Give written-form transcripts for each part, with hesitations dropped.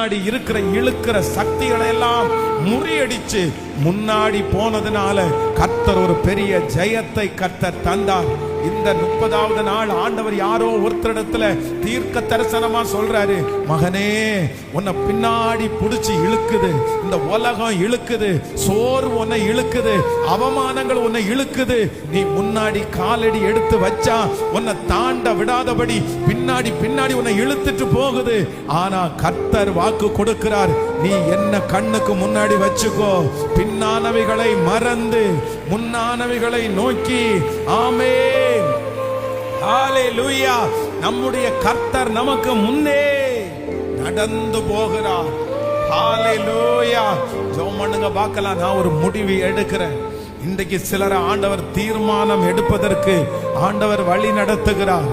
பின்னாடி இருக்கிற இழுக்கிற சக்திகளை எல்லாம் முறியடிச்சு முன்னாடி போனதுனால கர்த்தர் ஒரு பெரிய ஜெயத்தை கர்த்தர் தந்தார். இந்த 30வது நாள் ஆண்டவர் யாரோ ஒருத்தரிடத்துல தீர்க்க தரிசனமா சொல்றாரு, மகனே உன்னை பின்னாடி புடிச்சு இழுக்குது, இந்த உலகம் இழுக்குது, சோர்வு உன்னை இழுக்குது, அவமானங்கள் உன்னை இழுக்குது. நீ முன்னாடி காலடி எடுத்து வச்சா உன்னை தாண்ட விடாதபடி பின்னாடி பின்னாடி உன்னை இழுத்துட்டு போகுது. ஆனா கர்த்தர் வாக்கு கொடுக்கிறார், நீ என்ன கண்ணுக்கு முன்னாடி வச்சுக்கோ, பின்னானவைகளை மறந்து முன்னானவைகளை நோக்கி. ஆமென், ஹல்லேலூயா. நம்முடைய கர்த்தர் நமக்கு முன்னே நடந்து போகிறார். ஹல்லேலூயா. ஜெபம் பண்ணுங்க பார்க்கலாம். நான் ஒரு முடிவு எடுக்கிறேன். இன்றைக்கு சிலரை ஆண்டவர் தீர்மானம் எடுப்பதற்கு ஆண்டவர் வழி நடத்துகிறார்.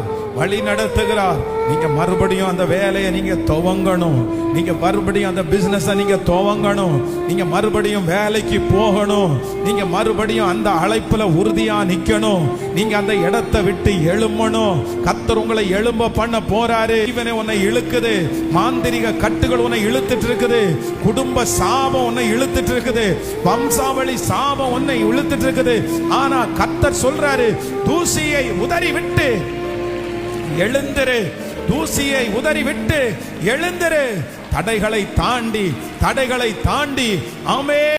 நீங்க மறுபடியும் அந்த வேலையை நீங்க துவங்கணும், நீங்க மறுபடியும் அந்த பிசினஸ் நீங்க துவங்கணும், நீங்க மறுபடியும் வேலைக்கு போகணும், நீங்க மறுபடியும் அந்த அழைப்புல உறுதியா நிக்கணும், நீங்க அந்த இடத்தை விட்டு எழும்பணும். கர்த்தர் உங்களை எழும்ப பண்ண போறாரு. இவனை உன்னை இழுக்குது, மாந்திரிக கட்டுகள் உன்னை இழுத்துட்டு இருக்குது, குடும்ப சாபம் உன்னை இழுத்துட்டு இருக்குது, வம்சாவளி சாபம் உன்னை இழுத்துட்டு இருக்குது. ஆனா கர்த்தர் சொல்றாரு, தூசியை உதறி விட்டு எழுந்திரு, தூசியை உதறி விட்டு எழுந்திரு. தடைகளை தாண்டி ஆமென்.